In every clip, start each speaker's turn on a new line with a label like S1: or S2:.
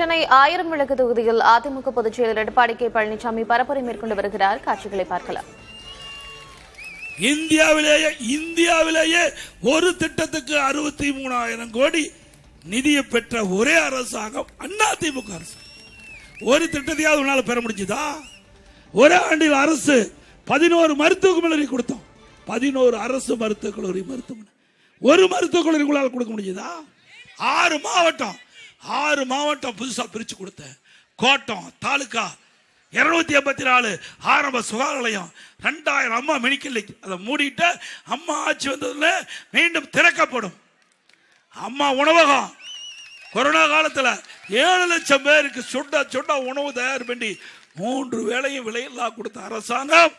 S1: சென்னை 1000 விளக்கு தொகுதியில் அதிமுக பொதுச் செயலர் எடப்பாடி கே பழனிசாமி பரப்புரை மேற்கொண்டு வருகிறார். காட்சிகளை பார்க்கலாம்.
S2: இந்தியாவிலேயே ஒரு திட்டத்துக்கு 63,000 கோடி நிதியை பெற்ற ஒரே அரசாங்கம் அதிமுக அரசு. ஒரு திட்டத்தையாவது உன்னால பெற முடிஞ்சதா? ஒரே ஆண்டில் அரசு 11 மருத்துவக் கல்லூரி கொடுத்தோம். 11 அரசு மருத்துவக் கல்லூரி மருத்துவமனை. ஒரு மருத்துவக் கல்லூரிக்குள்ளால் கொடுக்க முடிஞ்சதா? 6 மாவட்டம் புதுசா பிரிச்சு கொடுத்த கோட்டம் தாலுகா 284 ஆரம்ப சுகாதார நிலையம் 2000 அம்மா மெடிக்கல் அதை மூடிட்டு அம்மா ஆட்சி வந்ததுல மீண்டும் திறக்கப்படும். அம்மா உணவகம் கொரோனா காலத்தில் 7 லட்சம் பேருக்கு சுண்ட உணவு தயார் பண்ணி 3 வேளையும் விலையில்லா கொடுத்த அரசாங்கம்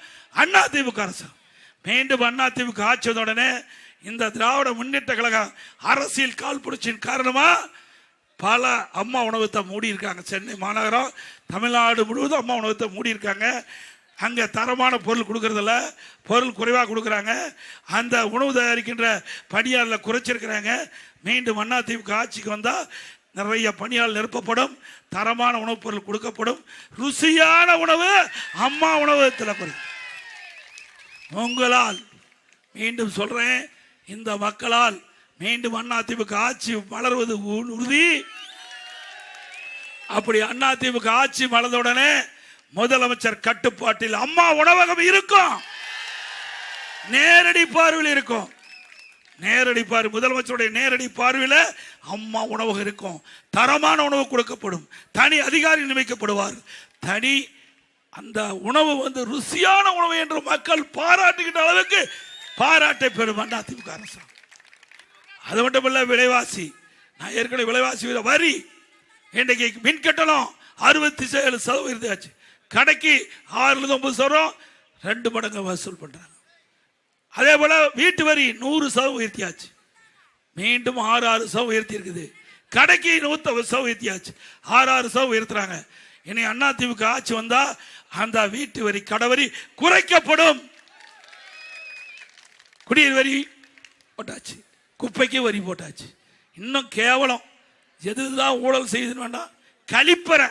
S2: அதிமுக அரசாங்கம். மீண்டும் அதிமுக ஆட்சி வந்த உடனே இந்த திராவிட முன்னேற்ற கழகம் அரசியல் கால் புரட்சியின் காரணமா பல அம்மா உணவகத்தை மூடி இருக்காங்க. சென்னை மாநகரம் தமிழ்நாடு முழுவதும் அம்மா உணவகத்தை மூடி இருக்காங்க. அங்கே தரமான பொருள் கொடுக்கறதில்ல, பொருள் குறைவாக கொடுக்குறாங்க. அந்த உணவு தயாரிக்கின்ற பணியாளர் குறைச்சிருக்கிறாங்க. மீண்டும் அதிமுக ஆட்சிக்கு வந்தால் நிறைய பணியாளர் நிரப்பப்படும், தரமான உணவுப் பொருள் கொடுக்கப்படும், ருசியான உணவு அம்மா உணவகத்தில் குறையும். உங்களால் மீண்டும் சொல்றேன், இந்த மக்களால் மீண்டும் அதிமுக ஆட்சி மலர்வது உறுதி. அப்படி அதிமுக ஆட்சி மலர்ந்தவுடனே முதலமைச்சர் கட்டுப்பாட்டில் அம்மா உணவகம் இருக்கும். நேரடி பார்வையில் இருக்கும். நேரடி பார்வை முதலமைச்சருடைய நேரடி பார்வையில் அம்மா உணவகம் இருக்கும். தரமான உணவு கொடுக்கப்படும். தனி அதிகாரி நியமிக்கப்படுவார். தனி அந்த உணவு ருசியான உணவு என்று மக்கள் பாராட்டுகின்ற அளவுக்கு பாராட்டை பெறும் அதிமுக அரசாங்கம். அது மட்டும் இல்ல, விலைவாசி நான் ஏற்கனவே விலைவாசி வரி இன்றைக்கு மின் கட்டணம் 67% ஆச்சு. கடைக்கு 6-9 2 மடங்கு வசூல் பண்றாங்க. அதே போல வீட்டு வரி 100% உயர்த்தியாச்சு. மீண்டும் 6% உயர்த்தி இருக்குது. கடைக்கு 100% உயர்த்தியாச்சு. 6% உயர்த்துறாங்க. இனி அதிமுக ஆட்சி வந்தா அந்த வீட்டு வரி கடை வரி குறைக்கப்படும். குடிநீர் வரி போட்டாச்சு, குப்பைக்கு வரி போட்டாச்சு. இன்னும் கேவலம் எதுதான் ஊழல் செய்யுதுன்னு வேண்டாம், கழிப்பறை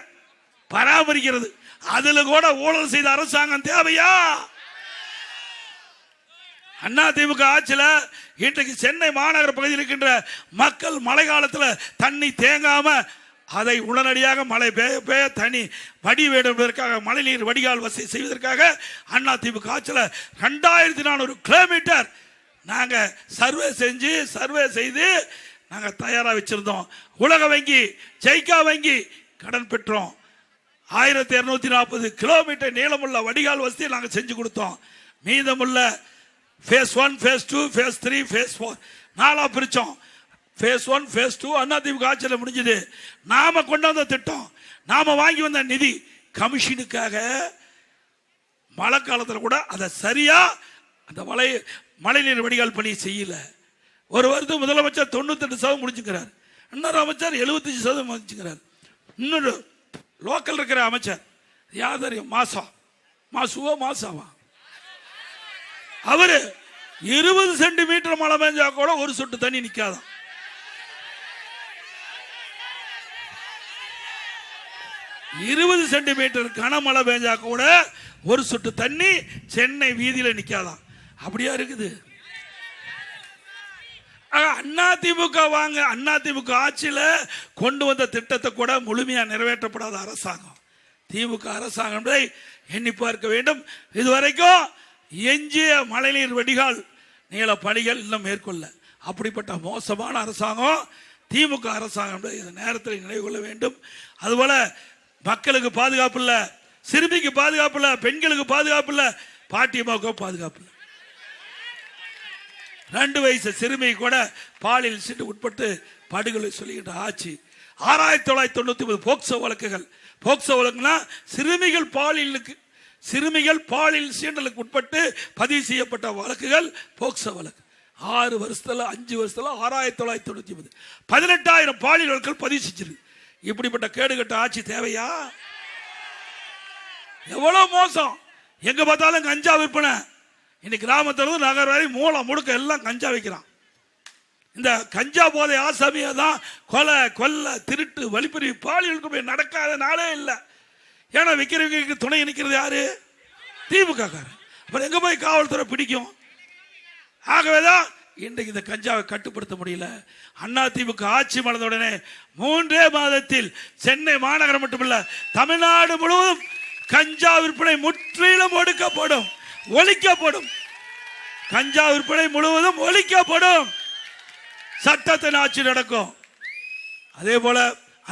S2: பராமரிக்கிறது அதுல கூட ஊழல் செய்த அரசாங்கம் தேவையா? அதிமுக ஆட்சியில் இன்றைக்கு சென்னை மாநகர பகுதியில் இருக்கின்ற மக்கள் மழை காலத்தில் தண்ணி தேங்காம அதை உடனடியாக மழை பெய்ய தண்ணி வடிவேடுவதற்காக மழைநீர் வடிகால் வசதி செய்வதற்காக அதிமுக ஆட்சியில் 2400 கிலோமீட்டர் நாங்க சர்வே செய்து நாங்க தயாரா வச்சிருந்தோம். உலக வங்கி, ஜெய்கா வங்கி கடன் பெற்றோம். 1240 கிலோமீட்டர் நீளமுள்ள வடிகால் வசதியை நாங்க செஞ்சு கொடுத்தோம். மீதமுள்ள phase 1, phase 2, phase 3, phase 4 நாலா பிரிச்சோம். phase 1, phase 2 அதிமுக ஆட்சியில் முடிஞ்சது. நாம கொண்டு வந்த திட்டம், நாம வாங்கி வந்த நிதி கமிஷனுக்காக மழை காலத்தில் கூட அதை சரியா அந்த மழைநீர் வடிகால் பணி செய்யல. ஒரு வருடம் முதலமைச்சர் 98% முடிச்சுக்கிறார். இன்னொரு அமைச்சர் 75% முடிச்சுக்கிறார். இன்னொரு லோக்கல் இருக்கிற அமைச்சர் யாதர் மாசாவா அவரு 20 சென்டிமீட்டர் மழை பெஞ்சா கூட ஒரு சொட்டு தண்ணி நிக்காதான். 20 சென்டிமீட்டர் கனமழை பெஞ்சா கூட ஒரு சொட்டு தண்ணி சென்னை வீதியில நிக்காதான். அப்படியா இருக்குது அதிமுக ஆட்சியில் கொண்டு வந்த திட்டத்தை கூட முழுமையா நிறைவேற்றப்படாத அரசாங்கம் திமுக அரசாங்கம் எண்ணி பார்க்க வேண்டும். இதுவரைக்கும் எஞ்சிய மழைநீர் வடிகால் நீள பணிகள் இன்னும் மேற்கொள்ள. அப்படிப்பட்ட மோசமான அரசாங்கம் திமுக அரசாங்கம் இந்த நேரத்தில் நினைவு கொள்ள வேண்டும். அதுபோல மக்களுக்கு பாதுகாப்பு இல்ல, சிறுமிக்கு பாதுகாப்பு இல்ல, பெண்களுக்கு பாதுகாப்பு இல்ல, பாட்டியமாவுக்கு பாதுகாப்பு இல்ல. 2 வயசு சிறுமி கூட பாலியல் சீட்டு உட்பட்டு படுகொலை சொல்லுகின்ற ஆட்சி. 1999 போக்சோ வழக்குகள். போக்சோ வழக்குனா சிறுமிகள் பாலியல் சீண்டலுக்கு உட்பட்டு பதிவு செய்யப்பட்ட வழக்குகள் போக்சோ வழக்கு. 5 வருஷத்துல 1999 18,000 பாலியல் வழக்குகள் பதிவு செஞ்சிருக்கு. இப்படிப்பட்ட கேடுகட்ட ஆட்சி தேவையா? எவ்வளவு மோசம்! எங்க பார்த்தாலும் கஞ்சா விற்பனை. இன்னைக்கு கிராமத்திலிருந்து நகர் வரை மூலம் முழுக்க எல்லாம் கஞ்சா வைக்கிறான். இந்த கஞ்சா போதை ஆசாமியை தான் கொலை கொல்ல திருட்டு வழிப்பறி பாலியல் நடக்காத நாளே இல்லை. ஏன்னா விற்கிறவங்களுக்கு துணை நிற்கிறது யாரு? திமுக காரன். அப்புறம் எங்க போய் காவல்துறை பிடிக்கும்? ஆகவேதான் இன்றைக்கு இந்த கஞ்சாவை கட்டுப்படுத்த முடியல. அண்ணா திமுக ஆட்சி மலர்ந்த உடனே 3 மாதத்தில் சென்னை மாநகரம் மட்டுமல்ல தமிழ்நாடு முழுவதும் கஞ்சா விற்பனை முற்றிலும் ஒடுக்கப்படும், ஒழிக்கப்படும். கஞ்சா விற்பனை முழுவதும் ஒழிக்கப்படும். சட்டத்தின் ஆட்சி நடக்கும். அதே போல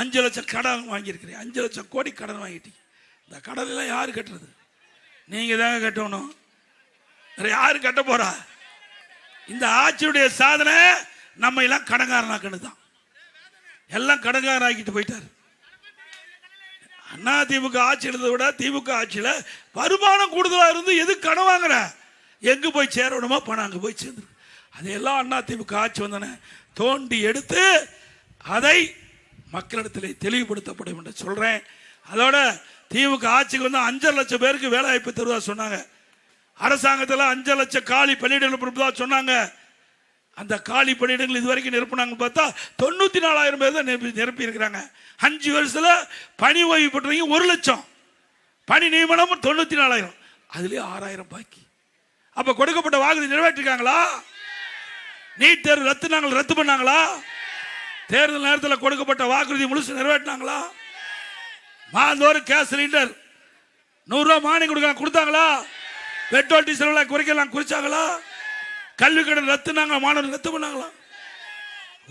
S2: 5 லட்சம் கடன் வாங்கியிருக்கிறேன். 5 லட்சம் கோடி கடன் வாங்கிட்டீங்க. இந்த கடன் எல்லாம் யாரு கட்டுறது? நீங்க தாங்க கட்டணும். யாரு கட்ட போறா? இந்த ஆட்சியுடைய சாதனை நம்ம எல்லாம் கடன்காரனாக்கன்னு தான். எல்லாம் கடன்காரன் ஆக்கிட்டு போயிட்டார். அண்ணா திமுக ஆட்சி இருந்ததை விட திமுக ஆட்சியில வருமானம் கூடுதலா இருந்து எது கடன் வாங்குற? எங்க போய் சேரணுமோ பணம் அங்க போய் சேர்ந்து. அதையெல்லாம் அண்ணா திமுக ஆட்சி வந்தன தோண்டி எடுத்து அதை மக்களிடத்தில் தெளிவுபடுத்தப்படும் என்று சொல்றேன். அதோட திமுக ஆட்சிக்கு வந்து 5 லட்சம் பேருக்கு வேலை வாய்ப்பு தருவதா சொன்னாங்க. அரசாங்கத்தில் 5 லட்சம் காலி பணியிடங்கள் சொன்னாங்க. அந்த காலி பணியிடங்கள் இதுவரைக்கும் நிரப்புனாங்க பார்த்தா 94,000 பேர் தான் நிரப்பி இருக்கிறாங்க. 5 வருஷத்துல பணி ஓய்வு பெற்றவங்க 1 லட்சம், பணி நியமனம் 94,000, அதுலயே 6,000 பாக்கி. அப்ப கொடுக்கப்பட்ட வாக்குறுதி நிறைவேற்றிருக்காங்களா? நீட் தேர்வு ரத்து பண்ணாங்களா? தேர்தல் நேரத்தில் கொடுக்கப்பட்ட வாக்குறுதி முழுசு நிறைவேற்றினாங்களா? மாதந்தோறும் கேஸ் சிலிண்டர் 100 ரூபாய் மானியம் கொடுத்தாங்களா? பெட்ரோல் டீசல் குறைக்கலாம் குறிச்சாங்களா? கல்வி கடன் ரத்துனாங்க, மாணவர்கள் ரத்து பண்ணாங்களா?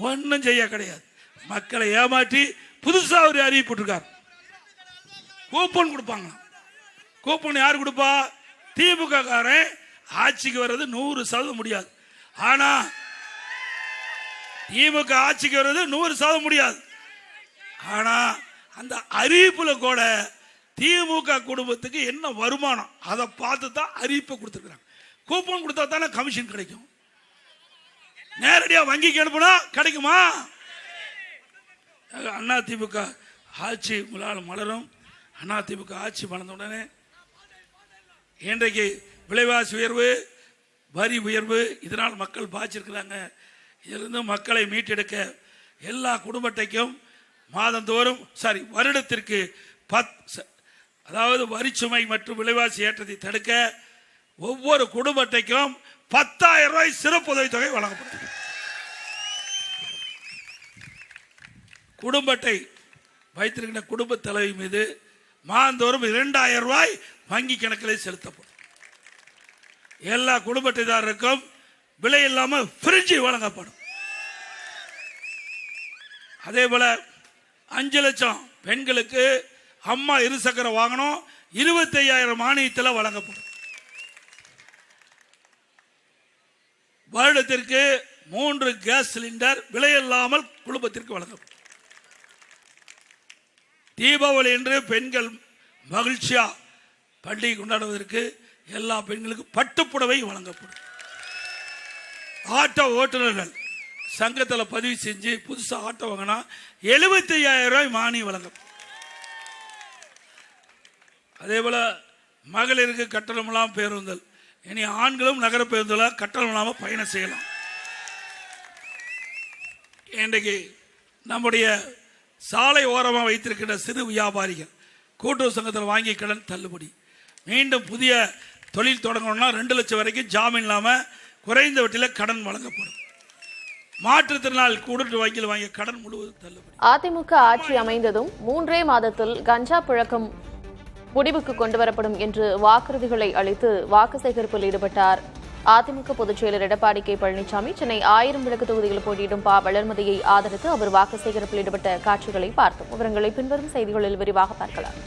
S2: ஒன்னும் செய்ய கிடையாது. மக்களை ஏமாற்றி புதுசா ஒரு அறிவிப்பு இருக்கார். கூப்பன் கொடுப்பாங்க. கூப்பன் யாரு கொடுப்பா? திமுக காரன். ஆட்சிக்கு வர்றது 100% முடியாது. ஆனா திமுக ஆட்சிக்கு வர்றது 100% முடியாது. ஆனா அந்த அறிவிப்புல கூட திமுக குடும்பத்துக்கு என்ன வருமானம் அதை பார்த்து தான் அறிவிப்பை கொடுத்துருக்காங்க. கூப்பன் கொடுத்தா தானே கமிஷன் கிடைக்கும். நேரடியா வங்கிக்கு அனுப்புனா கிடைக்குமா? அண்ணா திமுக ஆட்சி மலரும். அண்ணா திமுக ஆட்சி மலர்ந்த உடனே இன்றைக்கு விலைவாசி உயர்வு, வரி உயர்வு, இதனால் மக்கள் பாதிச்சிருக்கிறாங்க. இதிலிருந்து மக்களை மீட்டெடுக்க எல்லா குடும்ப அட்டைக்கும் மாதந்தோறும் வருடத்திற்கு அதாவது வரிச்சுமை மற்றும் விலைவாசி ஏற்றத்தை தடுக்க ஒவ்வொரு குடும்ப அட்டைக்கும் 10,000 ரூபாய் சிறப்பு உதவித்தொகை வழங்கப்படும். குடும்ப அட்டை வைத்திருக்கின்ற குடும்ப தலைவி மீது மாதந்தோறும் 2,000 ரூபாய் வங்கி கணக்கில் செலுத்தப்படும். எல்லா குடும்ப அட்டைதாரருக்கும் விலை இல்லாமல் பிரிட்ஜ் வழங்கப்படும். அதே போல 5 லட்சம் பெண்களுக்கு அம்மா இருசக்கர வாகனம் 25,000 மானியத்தில் வழங்கப்படும். வருடத்திற்கு 3 கேஸ் சிலிண்டர் விலையில்லாமல் குடும்பத்திற்கு வழங்கப்படும். தீபாவளி என்று பெண்கள் மகிழ்ச்சியா பண்டிகை கொண்டாடுவதற்கு எல்லா பெண்களுக்கும் பட்டுப்புடவை வழங்கப்படும். ஆட்டோ ஓட்டுநர்கள் சங்கத்தில் பதிவு செஞ்சு புதுசாக ஆட்டோ வாங்கினா 75,000 ரூபாய் மானியம் வழங்கப்படும். அதே போல மகளிருக்கு கட்டணம் இல்லாமல் பேருந்தல், இனி ஆண்களும் நகர பேருந்தில் கட்டணம் இல்லாமல் பயணம் செய்யலாம். இன்றைக்கு நம்முடைய சாலை ஓரமாக வைத்திருக்கின்ற சிறு வியாபாரிகள் கூட்டுறவு சங்கத்தில் வாங்கிய கடன் தள்ளுபடி. மீண்டும் புதிய தொழில் தொடங்கணும்னா 2 லட்சம் வரைக்கும் ஜாமீன் இல்லாமல் குறைந்த வட்டியில் கடன் வழங்கப்படும். மாற்றுத்திறனாளி கூட்டுறவு வங்கியில் வாங்கிய கடன் முழுவதும் தள்ளுபடி.
S1: அதிமுக ஆட்சி அமைந்ததும் 3 மாதத்தில் கஞ்சா புழக்கம் முடிவுக்கு கொண்டுவரப்படும் என்று வாக்குறுதிகளை அளித்து வாக்கு சேகரிப்பில் ஈடுபட்டார் அதிமுக பொதுச் செயலர் எடப்பாடி கே பழனிசாமி. சென்னை 1000 விளக்கு தொகுதியில் போட்டியிடும் வளர்மதியை ஆதரித்து அவர் வாக்கு சேகரிப்பில் ஈடுபட்ட காட்சிகளை பார்த்தோம். விவரங்களை பின்வரும் செய்திகளில் விரிவாக பார்க்கலாம்.